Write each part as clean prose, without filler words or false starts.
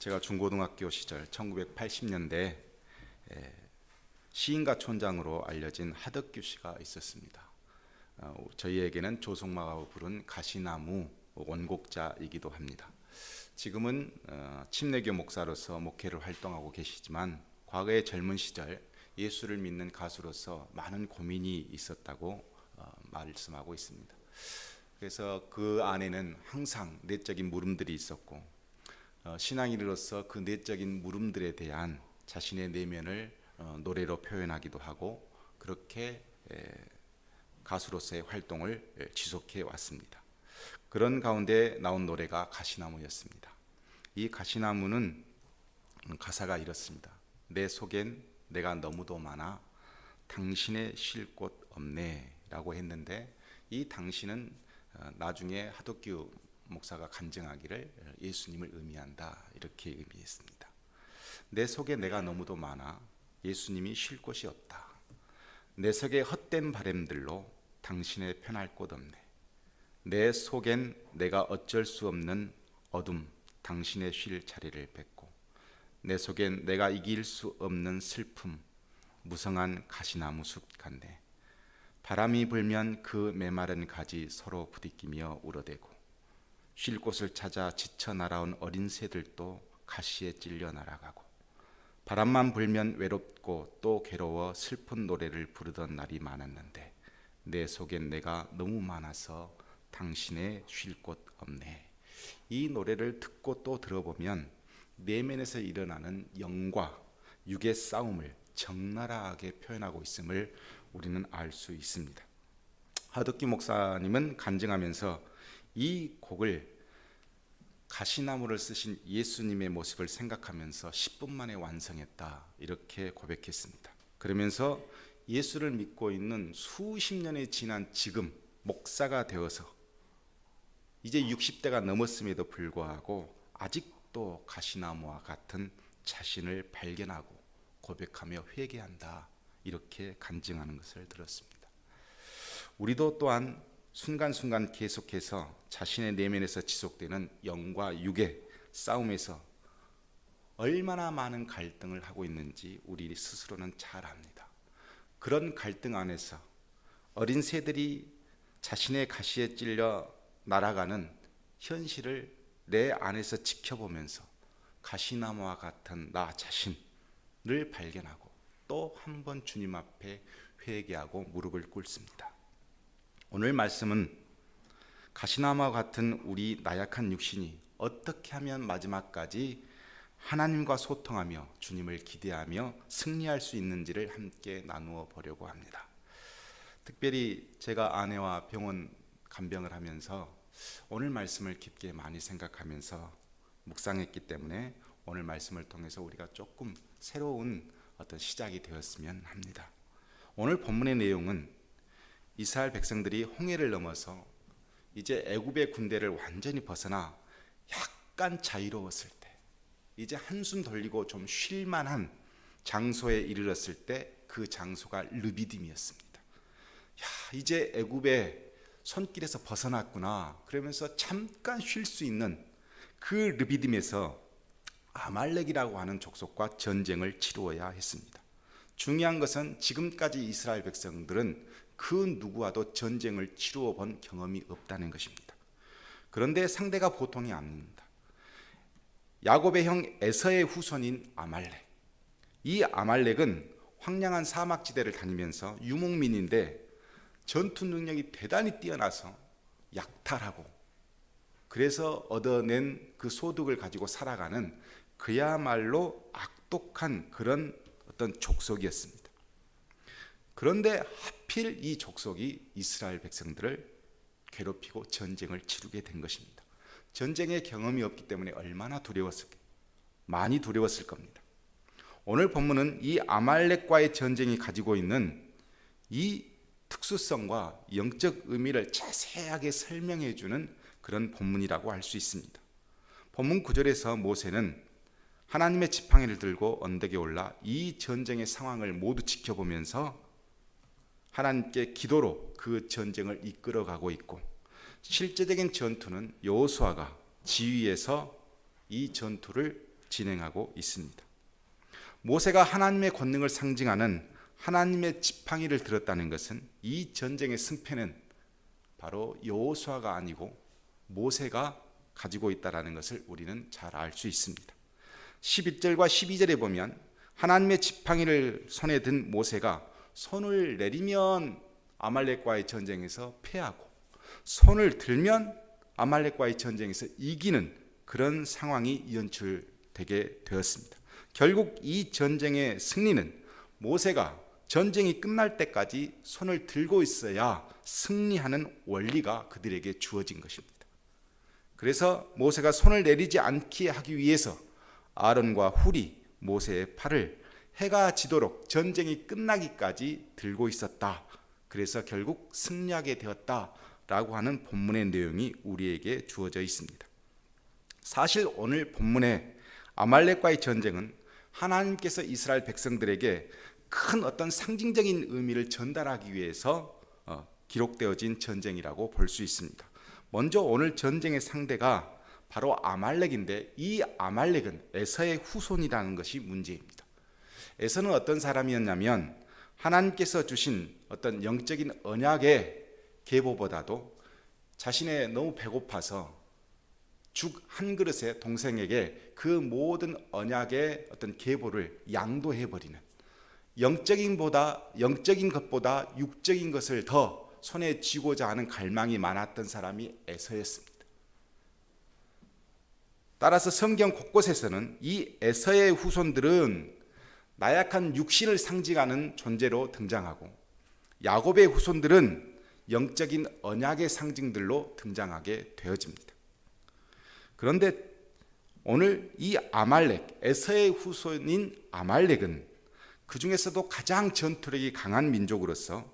제가 중고등학교 시절 1980년대에 시인가 촌장으로 알려진 하덕규 씨가 있었습니다. 저희에게는 조성마가 부른 가시나무 원곡자이기도 합니다. 지금은 침례교 목사로서 목회를 활동하고 계시지만 과거의 젊은 시절 예수를 믿는 가수로서 많은 고민이 있었다고 말씀하고 있습니다. 그래서 그 안에는 항상 내적인 물음들이 있었고 신앙인으로서 그 내적인 물음들에 대한 자신의 내면을 노래로 표현하기도 하고 그렇게 가수로서의 활동을 지속해 왔습니다. 그런 가운데 나온 노래가 가시나무였습니다. 이 가시나무는 가사가 이렇습니다. 내 속엔 내가 너무도 많아 당신의 쉴 곳 없네 라고 했는데, 이 당신은 나중에 하덕규 목사가 간증하기를 예수님을 의미한다 이렇게 의미했습니다. 내 속에 내가 너무도 많아 예수님이 쉴 곳이 없다. 내 속에 헛된 바램들로 당신의 편할 곳 없네. 내 속엔 내가 어쩔 수 없는 어둠 당신의 쉴 자리를 뺏고, 내 속엔 내가 이길 수 없는 슬픔 무성한 가시나무 숲 같네. 바람이 불면 그 메마른 가지 서로 부딪히며 울어대고, 쉴 곳을 찾아 지쳐 날아온 어린 새들도 가시에 찔려 날아가고, 바람만 불면 외롭고 또 괴로워 슬픈 노래를 부르던 날이 많았는데 내 속엔 내가 너무 많아서 당신의 쉴 곳 없네. 이 노래를 듣고 또 들어보면 내면에서 일어나는 영과 육의 싸움을 적나라하게 표현하고 있음을 우리는 알 수 있습니다. 하덕기 목사님은 간증하면서 이 곡을 가시나무를 쓰신 예수님의 모습을 생각하면서 10분 만에 완성했다 이렇게 고백했습니다. 그러면서 예수를 믿고 있는 수십 년이 지난 지금 목사가 되어서 이제 60대가 넘었음에도 불구하고 아직도 가시나무와 같은 자신을 발견하고 고백하며 회개한다 이렇게 간증하는 것을 들었습니다. 우리도 또한 순간순간 계속해서 자신의 내면에서 지속되는 영과 육의 싸움에서 얼마나 많은 갈등을 하고 있는지 우리 스스로는 잘 압니다. 그런 갈등 안에서 어린 새들이 자신의 가시에 찔려 날아가는 현실을 내 안에서 지켜보면서 가시나무와 같은 나 자신을 발견하고 또 한 번 주님 앞에 회개하고 무릎을 꿇습니다. 오늘 말씀은 가시나무와 같은 우리 나약한 육신이 어떻게 하면 마지막까지 하나님과 소통하며 주님을 기대하며 승리할 수 있는지를 함께 나누어 보려고 합니다. 특별히 제가 아내와 병원 간병을 하면서 오늘 말씀을 깊게 많이 생각하면서 묵상했기 때문에 오늘 말씀을 통해서 우리가 조금 새로운 어떤 시작이 되었으면 합니다. 오늘 본문의 내용은 이스라엘 백성들이 홍해를 넘어서 이제 애굽의 군대를 완전히 벗어나 약간 자유로웠을 때, 이제 한숨 돌리고 좀 쉴만한 장소에 이르렀을 때 그 장소가 르비딤이었습니다. 이제 애굽의 손길에서 벗어났구나. 그러면서 잠깐 쉴 수 있는 그 르비딤에서 아말렉이라고 하는 족속과 전쟁을 치루어야 했습니다. 중요한 것은 지금까지 이스라엘 백성들은 그 누구와도 전쟁을 치루어 본 경험이 없다는 것입니다. 그런데 상대가 보통이 아닙니다. 야곱의 형 에서의 후손인 아말렉. 이 아말렉은 황량한 사막지대를 다니면서 유목민인데 전투 능력이 대단히 뛰어나서 약탈하고 그래서 얻어낸 그 소득을 가지고 살아가는 그야말로 악독한 그런 어떤 족속이었습니다. 그런데 하필 이 족속이 이스라엘 백성들을 괴롭히고 전쟁을 치르게 된 것입니다. 전쟁의 경험이 없기 때문에 얼마나 두려웠을까요? 많이 두려웠을 겁니다. 오늘 본문은 이 아말렉과의 전쟁이 가지고 있는 이 특수성과 영적 의미를 자세하게 설명해 주는 그런 본문이라고 할 수 있습니다. 본문 9절에서 모세는 하나님의 지팡이를 들고 언덕에 올라 이 전쟁의 상황을 모두 지켜보면서 하나님께 기도로 그 전쟁을 이끌어가고 있고, 실제적인 전투는 여호수아가 지휘해서 이 전투를 진행하고 있습니다. 모세가 하나님의 권능을 상징하는 하나님의 지팡이를 들었다는 것은 이 전쟁의 승패는 바로 여호수아가 아니고 모세가 가지고 있다는 것을 우리는 잘 알 수 있습니다. 11절과 12절에 보면 하나님의 지팡이를 손에 든 모세가 손을 내리면 아말렉과의 전쟁에서 패하고 손을 들면 아말렉과의 전쟁에서 이기는 그런 상황이 연출되게 되었습니다. 결국 이 전쟁의 승리는 모세가 전쟁이 끝날 때까지 손을 들고 있어야 승리하는 원리가 그들에게 주어진 것입니다. 그래서 모세가 손을 내리지 않게 하기 위해서 아론과 훌이 모세의 팔을 해가 지도록 전쟁이 끝나기까지 들고 있었다. 그래서 결국 승리하게 되었다라고 하는 본문의 내용이 우리에게 주어져 있습니다. 사실 오늘 본문의 아말렉과의 전쟁은 하나님께서 이스라엘 백성들에게 큰 어떤 상징적인 의미를 전달하기 위해서 기록되어진 전쟁이라고 볼 수 있습니다. 먼저 오늘 전쟁의 상대가 바로 아말렉인데 이 아말렉은 에서의 후손이라는 것이 문제입니다. 에서는 어떤 사람이었냐면 하나님께서 주신 어떤 영적인 언약의 계보보다도 자신의 너무 배고파서 죽 한 그릇에 동생에게 그 모든 언약의 어떤 계보를 양도해버리는 영적인 것보다 육적인 것을 더 손에 쥐고자 하는 갈망이 많았던 사람이 에서였습니다. 따라서 성경 곳곳에서는 이 에서의 후손들은 나약한 육신을 상징하는 존재로 등장하고 야곱의 후손들은 영적인 언약의 상징들로 등장하게 되어집니다. 그런데 오늘 이 아말렉, 에서의 후손인 아말렉은 그 중에서도 가장 전투력이 강한 민족으로서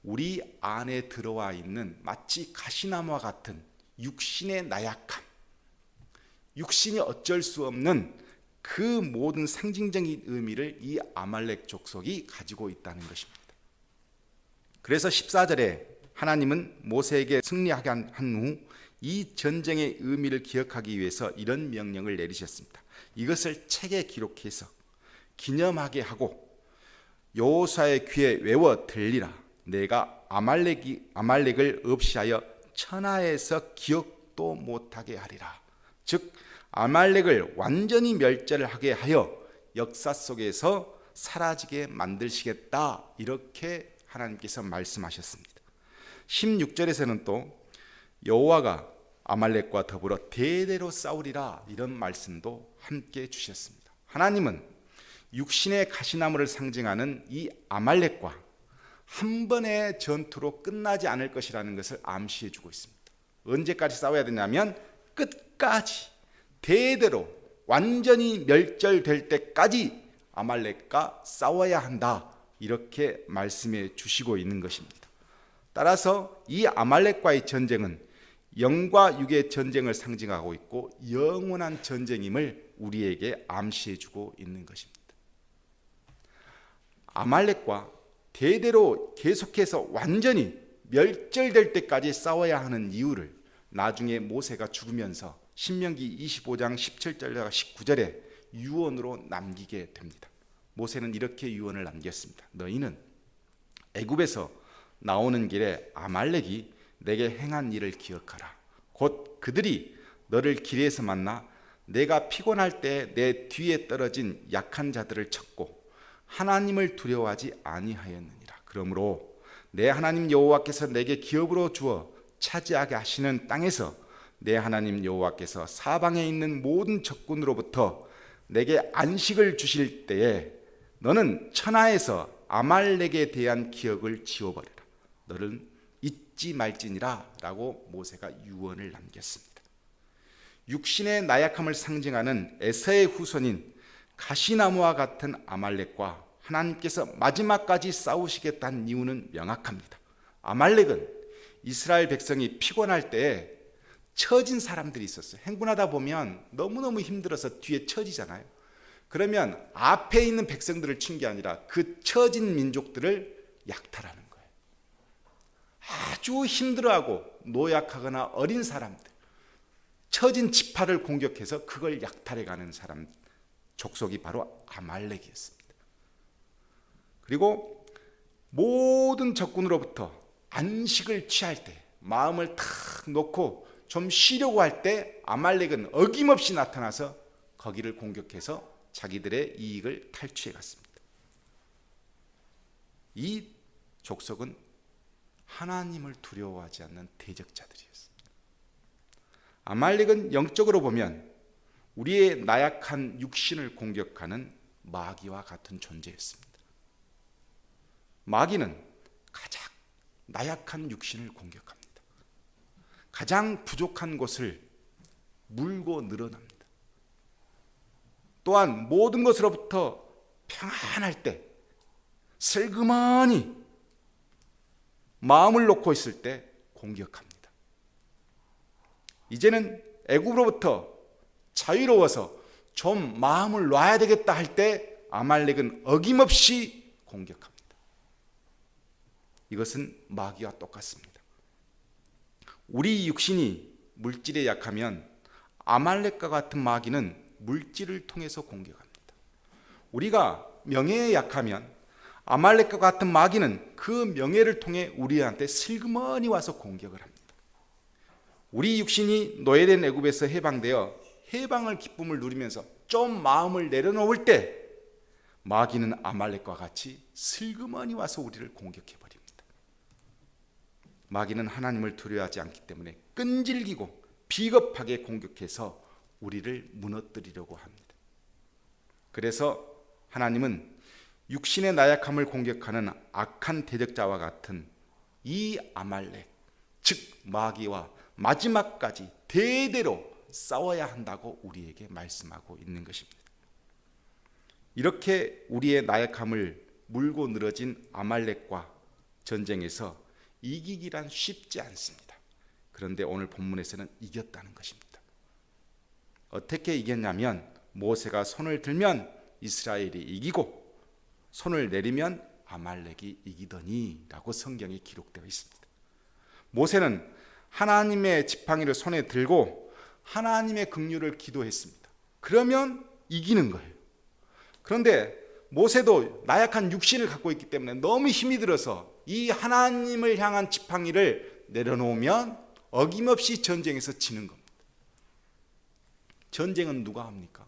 우리 안에 들어와 있는 마치 가시나무와 같은 육신의 나약함, 육신이 어쩔 수 없는 그 모든 상징적인 의미를 이 아말렉 족속이 가지고 있다는 것입니다. 그래서 14절에 하나님은 모세에게 승리하게 한 후 이 전쟁의 의미를 기억하기 위해서 이런 명령을 내리셨습니다. 이것을 책에 기록해서 기념하게 하고 여호수아의 귀에 외워 들리라. 내가 아말렉을 없이하여 천하에서 기억도 못하게 하리라. 즉 아말렉을 완전히 멸절하게 하여 역사 속에서 사라지게 만드시겠다. 이렇게 하나님께서 말씀하셨습니다. 16절에서는 또 여호와가 아말렉과 더불어 대대로 싸우리라 이런 말씀도 함께 주셨습니다. 하나님은 육신의 가시나무를 상징하는 이 아말렉과 한 번의 전투로 끝나지 않을 것이라는 것을 암시해 주고 있습니다. 언제까지 싸워야 되냐면 끝까지 대대로 완전히 멸절될 때까지 아말렉과 싸워야 한다. 이렇게 말씀해 주시고 있는 것입니다. 따라서 이 아말렉과의 전쟁은 영과 육의 전쟁을 상징하고 있고 영원한 전쟁임을 우리에게 암시해 주고 있는 것입니다. 아말렉과 대대로 계속해서 완전히 멸절될 때까지 싸워야 하는 이유를 나중에 모세가 죽으면서 신명기 25장 17절과 19절에 유언으로 남기게 됩니다. 모세는 이렇게 유언을 남겼습니다. 너희는 애굽에서 나오는 길에 아말렉이 내게 행한 일을 기억하라. 곧 그들이 너를 길에서 만나 내가 피곤할 때 내 뒤에 떨어진 약한 자들을 쳤고 하나님을 두려워하지 아니하였느니라. 그러므로 내 하나님 여호와께서 내게 기업으로 주어 차지하게 하시는 땅에서 내 하나님 여호와께서 사방에 있는 모든 적군으로부터 내게 안식을 주실 때에 너는 천하에서 아말렉에 대한 기억을 지워버리라. 너는 잊지 말지니라 라고 모세가 유언을 남겼습니다. 육신의 나약함을 상징하는 에서의 후손인 가시나무와 같은 아말렉과 하나님께서 마지막까지 싸우시겠다는 이유는 명확합니다. 아말렉은 이스라엘 백성이 피곤할 때 처진 사람들이 있었어요. 행군하다 보면 너무너무 힘들어서 뒤에 처지잖아요. 그러면 앞에 있는 백성들을 친 게 아니라 그 처진 민족들을 약탈하는 거예요. 아주 힘들어하고 노약하거나 어린 사람들, 처진 지파를 공격해서 그걸 약탈해가는 사람, 족속이 바로 아말렉이었습니다. 그리고 모든 적군으로부터 안식을 취할 때, 마음을 탁 놓고 좀 쉬려고 할 때 아말렉은 어김없이 나타나서 거기를 공격해서 자기들의 이익을 탈취해 갔습니다. 이 족속은 하나님을 두려워하지 않는 대적자들이었습니다. 아말렉은 영적으로 보면 우리의 나약한 육신을 공격하는 마귀와 같은 존재였습니다. 마귀는 가장 나약한 육신을 공격합니다. 가장 부족한 것을 물고 늘어납니다. 또한 모든 것으로부터 평안할 때, 슬그머니 마음을 놓고 있을 때 공격합니다. 이제는 애굽으로부터 자유로워서 좀 마음을 놔야 되겠다 할 때 아말렉은 어김없이 공격합니다. 이것은 마귀와 똑같습니다. 우리 육신이 물질에 약하면 아말렉과 같은 마귀는 물질을 통해서 공격합니다. 우리가 명예에 약하면 아말렉과 같은 마귀는 그 명예를 통해 우리한테 슬그머니 와서 공격을 합니다. 우리 육신이 노예된 애굽에서 해방되어 해방을 기쁨을 누리면서 좀 마음을 내려놓을 때 마귀는 아말렉과 같이 슬그머니 와서 우리를 공격해 버립니다. 마귀는 하나님을 두려워하지 않기 때문에 끈질기고 비겁하게 공격해서 우리를 무너뜨리려고 합니다. 그래서 하나님은 육신의 나약함을 공격하는 악한 대적자와 같은 이 아말렉, 즉 마귀와 마지막까지 대대로 싸워야 한다고 우리에게 말씀하고 있는 것입니다. 이렇게 우리의 나약함을 물고 늘어진 아말렉과 전쟁에서 이기기란 쉽지 않습니다. 그런데 오늘 본문에서는 이겼다는 것입니다. 어떻게 이겼냐면 모세가 손을 들면 이스라엘이 이기고 손을 내리면 아말렉이 이기더니 라고 성경에 기록되어 있습니다. 모세는 하나님의 지팡이를 손에 들고 하나님의 긍휼을 기도했습니다. 그러면 이기는 거예요. 그런데 모세도 나약한 육신을 갖고 있기 때문에 너무 힘이 들어서 이 하나님을 향한 지팡이를 내려놓으면 어김없이 전쟁에서 지는 겁니다. 전쟁은 누가 합니까?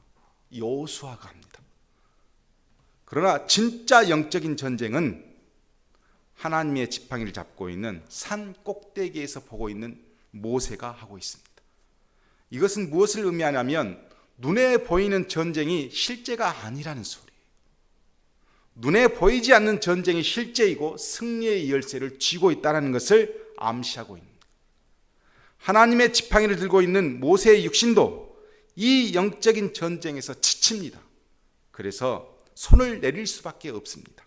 여호수아가 합니다. 그러나 진짜 영적인 전쟁은 하나님의 지팡이를 잡고 있는 산 꼭대기에서 보고 있는 모세가 하고 있습니다. 이것은 무엇을 의미하냐면 눈에 보이는 전쟁이 실제가 아니라는 소리예요. 눈에 보이지 않는 전쟁이 실제이고 승리의 열쇠를 쥐고 있다는 것을 암시하고 있습니다. 하나님의 지팡이를 들고 있는 모세의 육신도 이 영적인 전쟁에서 지칩니다. 그래서 손을 내릴 수밖에 없습니다.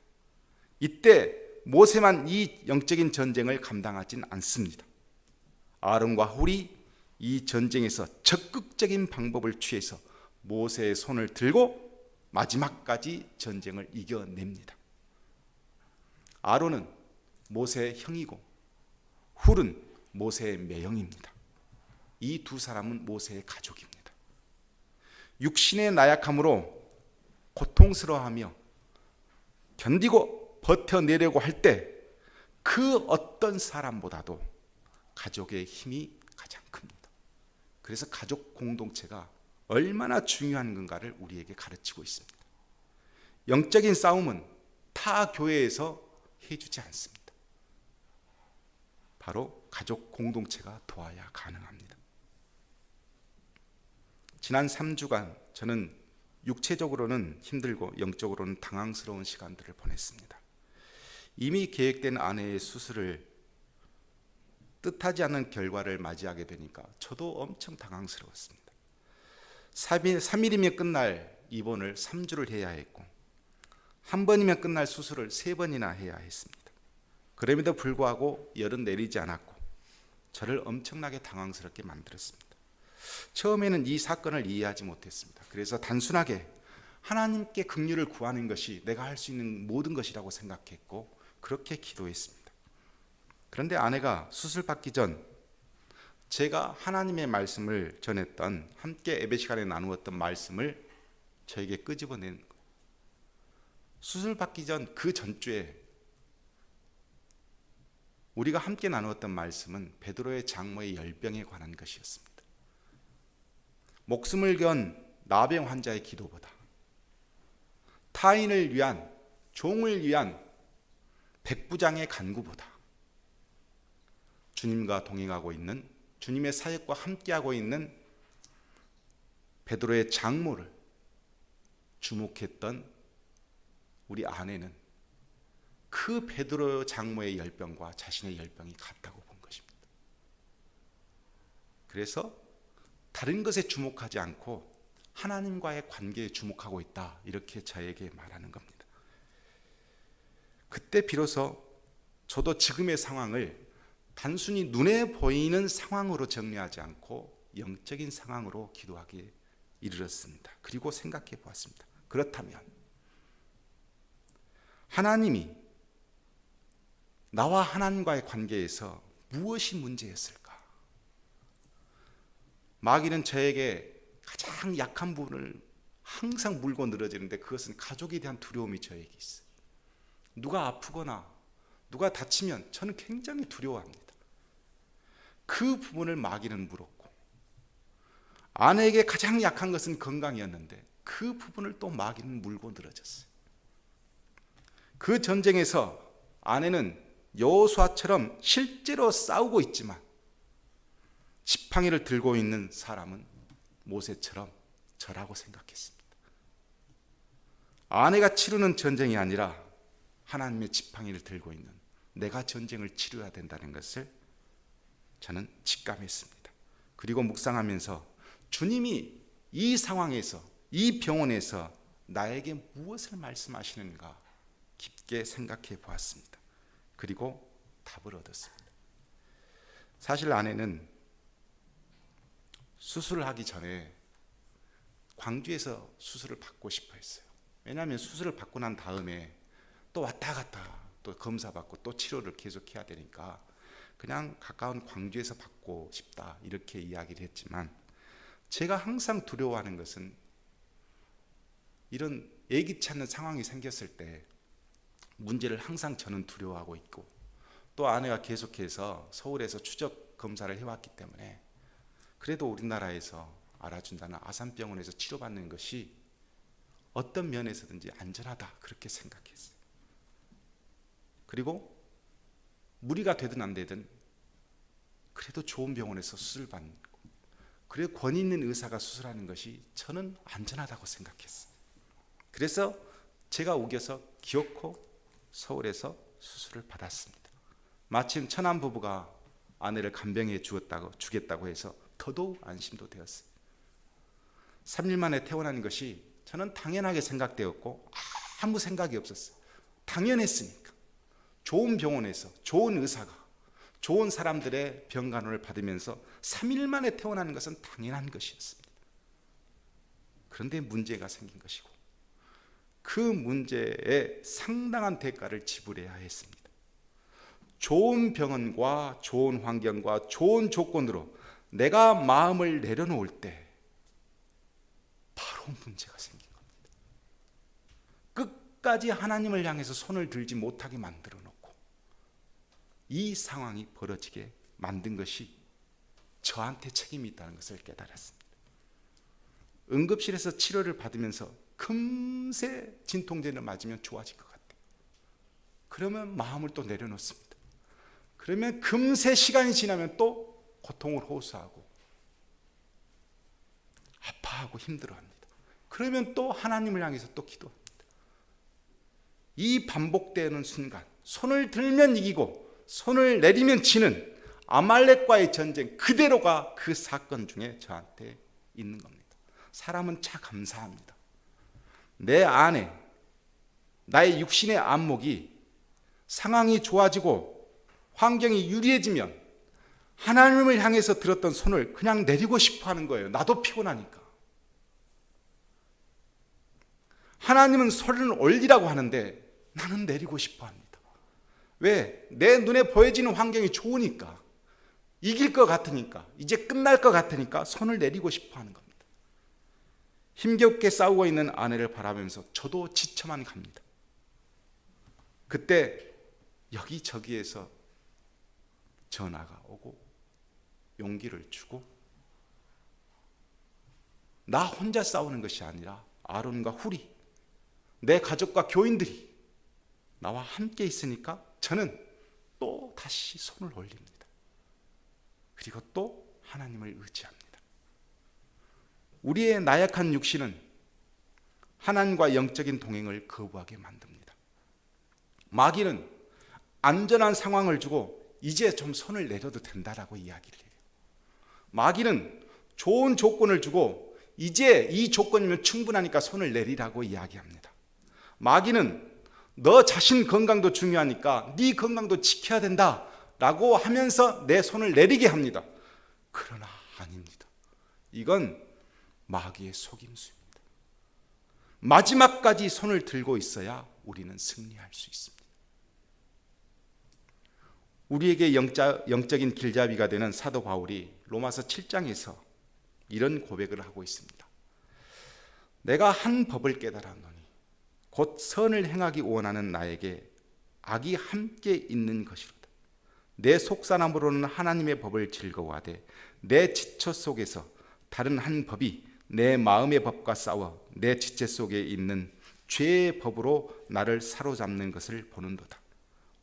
이때 모세만 이 영적인 전쟁을 감당하진 않습니다. 아론과 훌이 이 전쟁에서 적극적인 방법을 취해서 모세의 손을 들고 마지막까지 전쟁을 이겨냅니다. 아론은 모세의 형이고 훌은 모세의 매형입니다. 이 두 사람은 모세의 가족입니다. 육신의 나약함으로 고통스러워하며 견디고 버텨내려고 할 때 그 어떤 사람보다도 가족의 힘이 가장 큽니다. 그래서 가족 공동체가 얼마나 중요한 건가를 우리에게 가르치고 있습니다. 영적인 싸움은 타 교회에서 해주지 않습니다. 바로 가족 공동체가 도와야 가능합니다. 지난 3주간 저는 육체적으로는 힘들고 영적으로는 당황스러운 시간들을 보냈습니다. 이미 계획된 아내의 수술을 뜻하지 않은 결과를 맞이하게 되니까 저도 엄청 당황스러웠습니다. 3일이면 끝날 입원을 3주를 해야 했고 한 번이면 끝날 수술을 3번이나 해야 했습니다. 그럼에도 불구하고 열은 내리지 않았고 저를 엄청나게 당황스럽게 만들었습니다. 처음에는 이 사건을 이해하지 못했습니다. 그래서 단순하게 하나님께 긍휼을 구하는 것이 내가 할 수 있는 모든 것이라고 생각했고 그렇게 기도했습니다. 그런데 아내가 수술 받기 전 제가 하나님의 말씀을 전했던 함께 예배 시간에 나누었던 말씀을 저에게 끄집어낸 거예요. 수술 받기 전 그 전주에 우리가 함께 나누었던 말씀은 베드로의 장모의 열병에 관한 것이었습니다. 목숨을 건 나병 환자의 기도보다 타인을 위한, 종을 위한 백부장의 간구보다 주님과 동행하고 있는, 주님의 사역과 함께하고 있는 베드로의 장모를 주목했던 우리 아내는 그 베드로 장모의 열병과 자신의 열병이 같다고 본 것입니다. 그래서 다른 것에 주목하지 않고 하나님과의 관계에 주목하고 있다, 이렇게 저에게 말하는 겁니다. 그때 비로소 저도 지금의 상황을 단순히 눈에 보이는 상황으로 정리하지 않고 영적인 상황으로 기도하기에 이르렀습니다. 그리고 생각해 보았습니다. 그렇다면 하나님이 나와 하나님과의 관계에서 무엇이 문제였을까? 마귀는 저에게 가장 약한 부분을 항상 물고 늘어지는데, 그것은 가족에 대한 두려움이 저에게 있어요. 누가 아프거나 누가 다치면 저는 굉장히 두려워합니다. 그 부분을 마귀는 물었고, 아내에게 가장 약한 것은 건강이었는데 그 부분을 또 마귀는 물고 늘어졌어요. 그 전쟁에서 아내는 여호수아처럼 실제로 싸우고 있지만 지팡이를 들고 있는 사람은 모세처럼 저라고 생각했습니다. 아내가 치르는 전쟁이 아니라 하나님의 지팡이를 들고 있는 내가 전쟁을 치러야 된다는 것을 저는 직감했습니다. 그리고 묵상하면서 주님이 이 상황에서, 이 병원에서 나에게 무엇을 말씀하시는가 깊게 생각해 보았습니다. 그리고 답을 얻었습니다. 사실 아내는 수술을 하기 전에 광주에서 수술을 받고 싶어 했어요. 왜냐하면 수술을 받고 난 다음에 또 왔다 갔다 또 검사받고 또 치료를 계속해야 되니까 그냥 가까운 광주에서 받고 싶다, 이렇게 이야기를 했지만, 제가 항상 두려워하는 것은 이런 예기치 않는 상황이 생겼을 때 문제를 항상 저는 두려워하고 있고, 또 아내가 계속해서 서울에서 추적 검사를 해왔기 때문에 그래도 우리나라에서 알아준다는 아산병원에서 치료받는 것이 어떤 면에서든지 안전하다, 그렇게 생각했어요. 그리고 무리가 되든 안 되든 그래도 좋은 병원에서 수술받고, 그리고 권위 있는 의사가 수술하는 것이 저는 안전하다고 생각했어요. 그래서 제가 우겨서 기어코 서울에서 수술을 받았습니다. 마침 천안 부부가 아내를 간병해 주겠다고 해서 더더욱 안심도 되었어요. 3일 만에 퇴원하는 것이 저는 당연하게 생각되었고 아무 생각이 없었어요. 당연했으니까. 좋은 병원에서 좋은 의사가, 좋은 사람들의 병간호를 받으면서 3일 만에 퇴원하는 것은 당연한 것이었습니다. 그런데 문제가 생긴 것이고, 그 문제에 상당한 대가를 지불해야 했습니다. 좋은 병원과 좋은 환경과 좋은 조건으로 내가 마음을 내려놓을 때 바로 문제가 생긴 겁니다. 끝까지 하나님을 향해서 손을 들지 못하게 만들어 놓고 이 상황이 벌어지게 만든 것이 저한테 책임이 있다는 것을 깨달았습니다. 응급실에서 치료를 받으면서 금세 진통제를 맞으면 좋아질 것 같아요. 그러면 마음을 또 내려놓습니다. 그러면 금세 시간이 지나면 또 고통을 호소하고 아파하고 힘들어합니다. 그러면 또 하나님을 향해서 또 기도합니다. 이 반복되는 순간, 손을 들면 이기고 손을 내리면 지는 아말렉과의 전쟁 그대로가 그 사건 중에 저한테 있는 겁니다. 사람은 참 감사합니다. 내 안에 나의 육신의 안목이 상황이 좋아지고 환경이 유리해지면 하나님을 향해서 들었던 손을 그냥 내리고 싶어 하는 거예요. 나도 피곤하니까. 하나님은 손을 올리라고 하는데 나는 내리고 싶어 합니다. 왜? 내 눈에 보여지는 환경이 좋으니까, 이길 것 같으니까, 이제 끝날 것 같으니까 손을 내리고 싶어 하는 겁니다. 힘겹게 싸우고 있는 아내를 바라보면서 저도 지쳐만 갑니다. 그때 여기저기에서 전화가 오고 용기를 주고, 나 혼자 싸우는 것이 아니라 아론과 훌이, 내 가족과 교인들이 나와 함께 있으니까 저는 또 다시 손을 올립니다. 그리고 또 하나님을 의지합니다. 우리의 나약한 육신은 하나님과 영적인 동행을 거부하게 만듭니다. 마귀는 안전한 상황을 주고 이제 좀 손을 내려도 된다라고 이야기를 해요. 마귀는 좋은 조건을 주고 이제 이 조건이면 충분하니까 손을 내리라고 이야기합니다. 마귀는 너 자신 건강도 중요하니까 네 건강도 지켜야 된다라고 하면서 내 손을 내리게 합니다. 그러나 아닙니다. 이건 마귀의 속임수입니다. 마지막까지 손을 들고 있어야 우리는 승리할 수 있습니다. 우리에게 영적인 길잡이가 되는 사도 바울이 로마서 7장에서 이런 고백을 하고 있습니다. 내가 한 법을 깨달았노니 곧 선을 행하기 원하는 나에게 악이 함께 있는 것이로다. 내 속사람으로는 하나님의 법을 즐거워하되 내 지체 속에서 다른 한 법이 내 마음의 법과 싸워 내 지체 속에 있는 죄의 법으로 나를 사로잡는 것을 보는도다.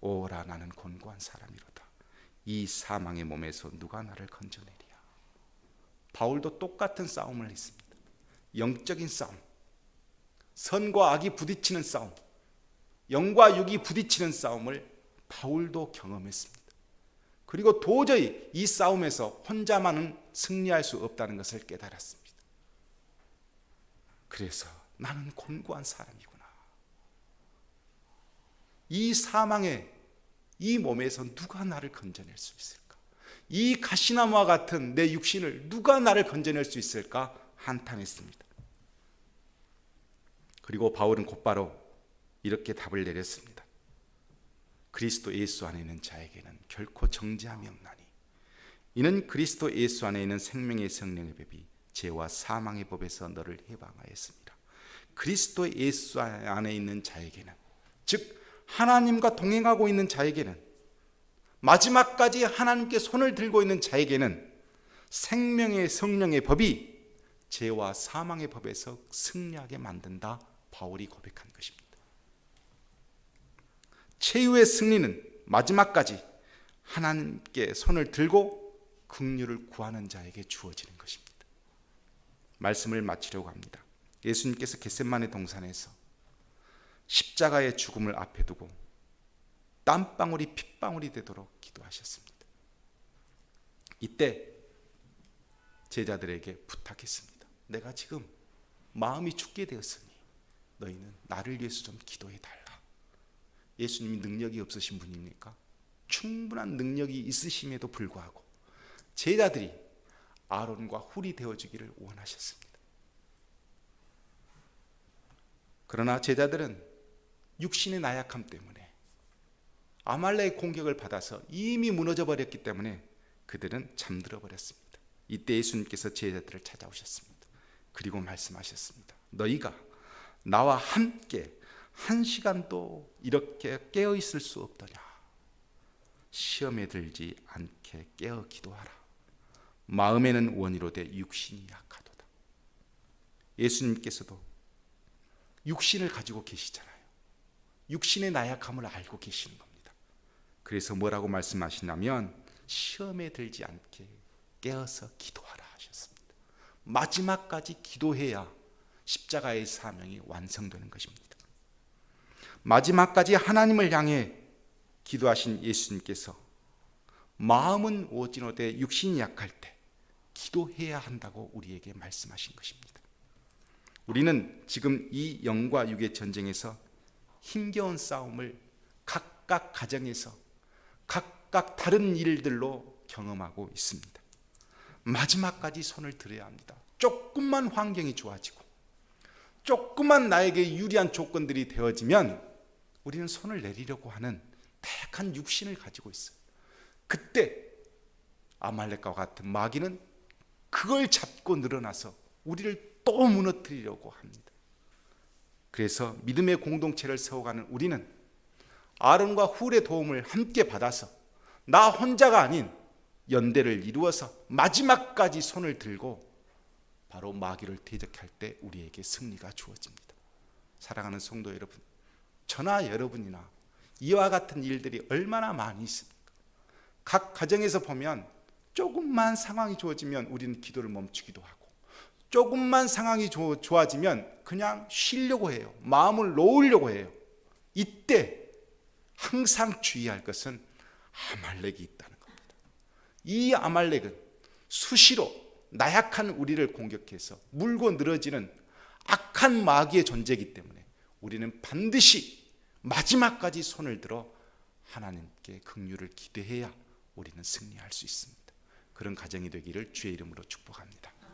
오라, 나는 곤고한 사람이로다. 이 사망의 몸에서 누가 나를 건져내리야. 바울도 똑같은 싸움을 했습니다. 영적인 싸움, 선과 악이 부딪히는 싸움, 영과 육이 부딪히는 싸움을 바울도 경험했습니다. 그리고 도저히 이 싸움에서 혼자만은 승리할 수 없다는 것을 깨달았습니다. 그래서 나는 곤고한 사람이구나. 이 사망의 이 몸에서 누가 나를 건져낼 수 있을까? 이 가시나무와 같은 내 육신을 누가 나를 건져낼 수 있을까? 한탄했습니다. 그리고 바울은 곧바로 이렇게 답을 내렸습니다. 그리스도 예수 안에 있는 자에게는 결코 정죄함이 없나니 이는 그리스도 예수 안에 있는 생명의 성령의 법이 죄와 사망의 법에서 너를 해방하였습니다. 그리스도 예수 안에 있는 자에게는, 즉 하나님과 동행하고 있는 자에게는, 마지막까지 하나님께 손을 들고 있는 자에게는 생명의 성령의 법이 죄와 사망의 법에서 승리하게 만든다. 바울이 고백한 것입니다. 최후의 승리는 마지막까지 하나님께 손을 들고 긍휼을 구하는 자에게 주어지는 것입니다. 말씀을 마치려고 합니다. 예수님께서 겟세마네 동산에서 십자가의 죽음을 앞에 두고 땀방울이 핏방울이 되도록 기도하셨습니다. 이때 제자들에게 부탁했습니다. 내가 지금 마음이 죽게 되었으니 너희는 나를 위해서 좀 기도해 달라. 예수님이 능력이 없으신 분입니까? 충분한 능력이 있으심에도 불구하고 제자들이 아론과 훌이 되어주기를 원하셨습니다. 그러나 제자들은 육신의 나약함 때문에 아말렉의 공격을 받아서 이미 무너져 버렸기 때문에 그들은 잠들어 버렸습니다. 이때 예수님께서 제자들을 찾아오셨습니다. 그리고 말씀하셨습니다. 너희가 나와 함께 한 시간도 이렇게 깨어 있을 수 없더냐. 시험에 들지 않게 깨어 기도하라. 마음에는 원이로되 육신이 약하도다. 예수님께서도 육신을 가지고 계시잖아요. 육신의 나약함을 알고 계시는 겁니다. 그래서 뭐라고 말씀하시냐면 시험에 들지 않게 깨어서 기도하라 하셨습니다. 마지막까지 기도해야 십자가의 사명이 완성되는 것입니다. 마지막까지 하나님을 향해 기도하신 예수님께서 마음은 오지노되 육신이 약할 때 기도해야 한다고 우리에게 말씀하신 것입니다. 우리는 지금 이 영과 육의 전쟁에서 힘겨운 싸움을 각각 가정에서 각각 다른 일들로 경험하고 있습니다. 마지막까지 손을 들어야 합니다. 조금만 환경이 좋아지고 조금만 나에게 유리한 조건들이 되어지면 우리는 손을 내리려고 하는 타락한 육신을 가지고 있어요. 그때 아말렉과 같은 마귀는 그걸 잡고 늘어나서 우리를 또 무너뜨리려고 합니다. 그래서 믿음의 공동체를 세워가는 우리는 아론과 훌의 도움을 함께 받아서 나 혼자가 아닌 연대를 이루어서 마지막까지 손을 들고 바로 마귀를 대적할 때 우리에게 승리가 주어집니다. 사랑하는 성도 여러분, 저나 여러분이나 이와 같은 일들이 얼마나 많이 있습니까? 각 가정에서 보면 조금만 상황이 좋아지면 우리는 기도를 멈추기도 하고, 조금만 상황이 좋아지면 그냥 쉬려고 해요. 마음을 놓으려고 해요. 이때 항상 주의할 것은 아말렉이 있다는 겁니다. 이 아말렉은 수시로 나약한 우리를 공격해서 물고 늘어지는 악한 마귀의 존재이기 때문에 우리는 반드시 마지막까지 손을 들어 하나님께 긍휼을 기대해야 우리는 승리할 수 있습니다. 그런 가정이 되기를 주의 이름으로 축복합니다.